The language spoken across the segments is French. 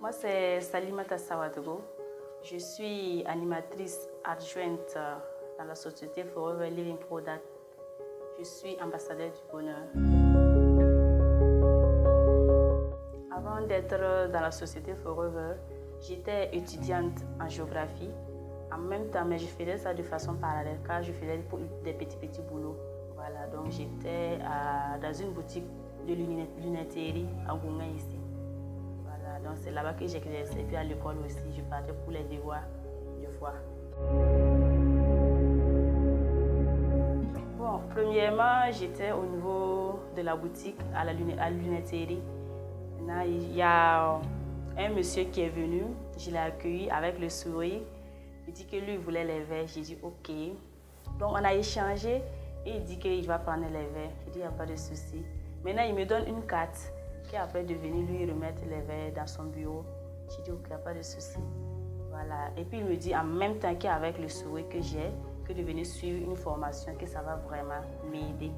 Moi, c'est Salimata Sawadro. Je suis animatrice adjointe dans la société Forever Living Product. Je suis ambassadeur du bonheur. Avant d'être dans la société Forever, j'étais étudiante en géographie. En même temps, mais je faisais ça de façon parallèle car je faisais des petits boulots. Voilà, donc j'étais dans une boutique de lunetterie à Gunga ici. Voilà, donc c'est là-bas que j'exerçais. Et puis à l'école aussi, je partais pour les devoirs de fois. Bon, premièrement, j'étais au niveau de la boutique à la lunetterie. Maintenant, il y a un monsieur qui est venu, je l'ai accueilli avec le sourire. Il dit que lui il voulait les verres. J'ai dit ok. Donc on a échangé et il dit qu'il va prendre les verres. J'ai dit il n'y a pas de souci. Maintenant il me donne une carte qu'après de venir lui remettre les verres dans son bureau. J'ai dit ok, il n'y a pas de souci. Voilà. Et puis il me dit en même temps qu'avec le sourire que j'ai, que de venir suivre une formation, que ça va vraiment m'aider.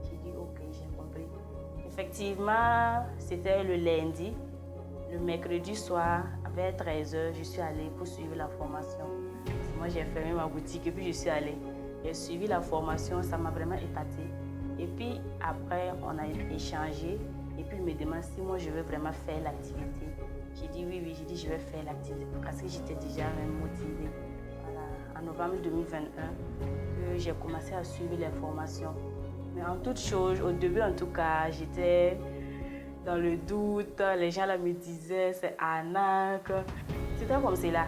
J'ai dit ok, j'ai compris. Effectivement, c'était le lundi. Le mercredi soir, vers 13h, je suis allée pour suivre la formation. Moi, j'ai fermé ma boutique et puis je suis allée. J'ai suivi la formation, ça m'a vraiment épatée. Et puis après, on a échangé. Et puis il me demande si moi, je veux vraiment faire l'activité. J'ai dit oui, j'ai dit je vais faire l'activité parce que j'étais déjà même motivée. Voilà, en novembre 2021, que j'ai commencé à suivre les formations. Mais en toute chose, au début en tout cas, j'étais dans le doute, les gens là me disaient c'est arnaque. C'était comme cela.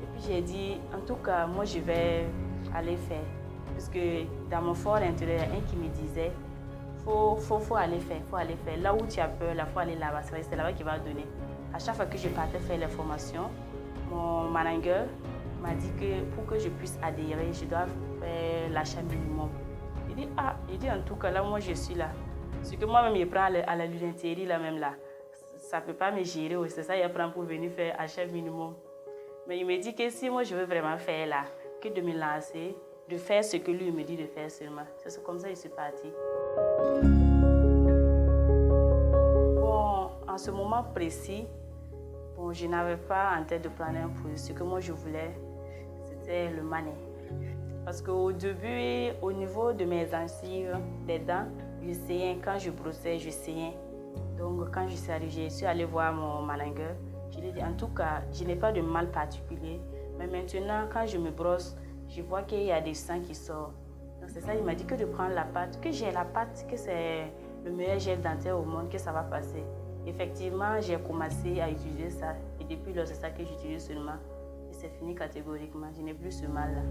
Et puis j'ai dit, en tout cas, moi je vais aller faire. Parce que dans mon fort intérieur, il y a un qui me disait, faut aller faire, faut aller faire. Là où tu as peur, il faut aller là-bas. C'est là-bas qu'il va donner. À chaque fois que je partais faire les formations, mon manager m'a dit que pour que je puisse adhérer, je dois faire l'achat minimum. Il dit en tout cas, là, moi je suis là. Ce que moi-même, je prends à la lunetterie, là même là, ça ne peut pas me gérer. C'est ça, il prend pour venir faire achat minimum. Mais il me dit que si moi, je veux vraiment faire là, que de me lancer, de faire ce que lui me dit de faire seulement. C'est comme ça que je suis partie. Bon, en ce moment précis, bon, je n'avais pas en tête de prendre un produit. Ce que moi, je voulais, c'était le money. Parce qu'au début, au niveau de mes gencives, des dents, je saignais. Quand je brossais, je saignais. Donc, quand je suis allée voir mon manager. Je lui ai dit, en tout cas, je n'ai pas de mal particulier. Mais maintenant, quand je me brosse, je vois qu'il y a des sangs qui sortent. Donc, c'est ça, il m'a dit que de prendre la pâte, que j'ai la pâte, que c'est le meilleur gel dentaire au monde, que ça va passer. Effectivement, j'ai commencé à utiliser ça. Et depuis là, c'est ça que j'utilise seulement. Et c'est fini catégoriquement. Je n'ai plus ce mal-là.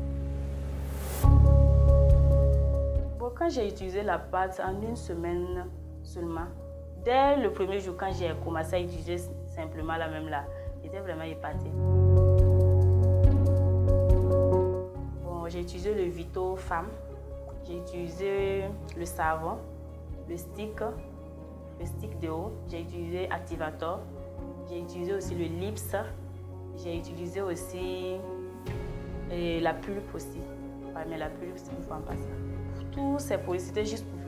Bon, quand j'ai utilisé la pâte en une semaine seulement, dès le premier jour quand j'ai commencé à utiliser simplement la même là, j'étais vraiment épatée. Bon, j'ai utilisé le Vito Femme, j'ai utilisé le savon, le stick de eau, j'ai utilisé Activator, j'ai utilisé aussi le Lips, j'ai utilisé aussi la pulpe aussi. Ouais, mais la pulpe, c'est une fois en passant. Tous ces produits, c'était juste pour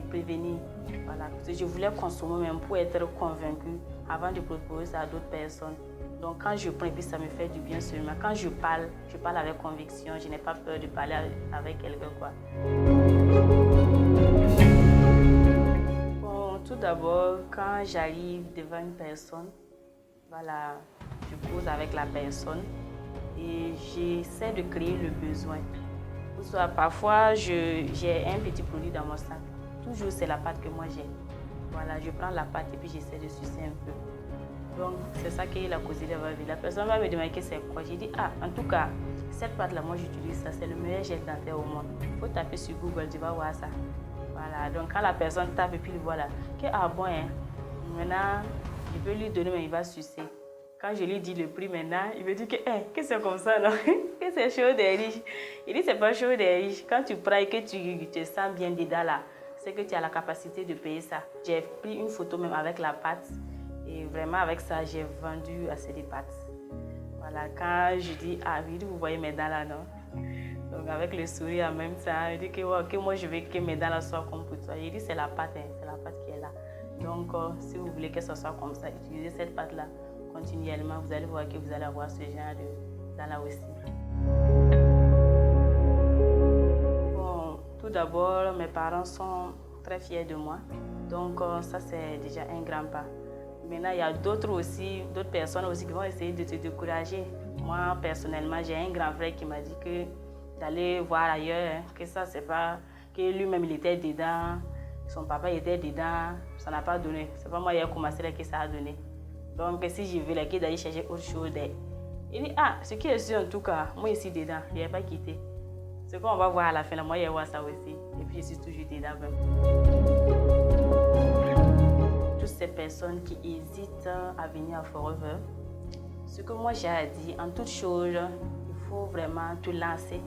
prévenir. Voilà. Parce que je voulais consommer même pour être convaincue avant de proposer ça à d'autres personnes. Donc quand je prends, et puis ça me fait du bien seulement. Quand je parle avec conviction. Je n'ai pas peur de parler avec quelqu'un, quoi. Bon, tout d'abord, quand j'arrive devant une personne, voilà, je cause avec la personne et j'essaie de créer le besoin. Parfois, j'ai un petit produit dans mon sac. Toujours, c'est la pâte que moi j'ai. Voilà, je prends la pâte et puis j'essaie de sucer un peu. Donc, c'est ça qui est la causée de ma vie. La personne va me demander c'est quoi. J'ai dit, en tout cas, cette pâte-là, moi j'utilise ça. C'est le meilleur gel dentaire au monde. Il faut taper sur Google, tu vas voir ça. Voilà, donc quand la personne tape et puis voilà, bon, hein. Maintenant, je peux lui donner, mais il va sucer. Quand je lui dis le prix maintenant, il me dit que c'est comme ça, non? Que c'est chaud des riches. Il dit c'est pas chaud des riches. Quand tu prends et que tu te sens bien dedans là, c'est que tu as la capacité de payer ça. J'ai pris une photo même avec la pâte et vraiment avec ça, j'ai vendu assez de pâtes. Voilà, quand je dis, vous voyez mes dents là, non? Donc avec le sourire en même temps, il dit que moi je veux que mes dents là soient comme pour toi. Il dit c'est la pâte qui est là. Donc si vous voulez que ce soit comme ça, utilisez cette pâte là. continuellement, vous allez voir que vous allez avoir ce genre d'argent aussi. Bon, tout d'abord, mes parents sont très fiers de moi. Donc ça, c'est déjà un grand pas. Maintenant, il y a d'autres personnes aussi qui vont essayer de te décourager. Moi, personnellement, j'ai un grand frère qui m'a dit que d'aller voir ailleurs, que ça, c'est pas... que lui-même, il était dedans, son papa était dedans, ça n'a pas donné. C'est pas moi qui ai commencé là que ça a donné. Donc, si je veux, là, d'aller chercher autre chose, il dit, ah, ce qui est sûr, en tout cas, moi, ici dedans, je n'ai pas quitté. Ce qu'on va voir à la fin, là, moi, je vais voir ça aussi. Et puis, je suis toujours dedans même. Toutes ces personnes qui hésitent à venir à Forever, ce que moi j'ai à dire, en toute chose, il faut vraiment te lancer.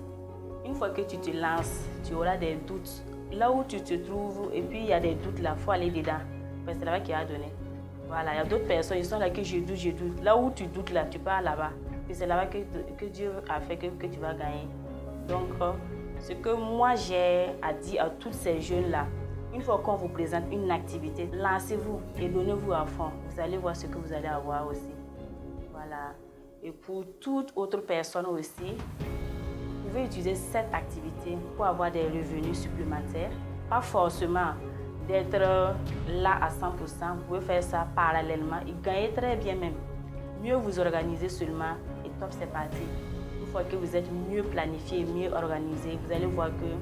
Une fois que tu te lances, tu auras des doutes. Là où tu te trouves, et puis il y a des doutes là, il faut aller dedans. Parce que c'est là-bas qu'il a donné. Voilà, il y a d'autres personnes, ils sont là que je doute. Là où tu doutes là, tu pars là-bas. Et c'est là-bas que Dieu a fait que tu vas gagner. Donc, ce que moi j'ai à dire à tous ces jeunes-là, une fois qu'on vous présente une activité, lancez-vous et donnez-vous à fond. Vous allez voir ce que vous allez avoir aussi. Voilà. Et pour toute autre personne aussi, vous pouvez utiliser cette activité pour avoir des revenus supplémentaires. Pas forcément d'être là à 100%. Vous pouvez faire ça parallèlement et gagner très bien même. Mieux vous organiser seulement et top, c'est parti. Une fois que vous êtes mieux planifié, mieux organisé, vous allez voir que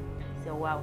c'est waouh.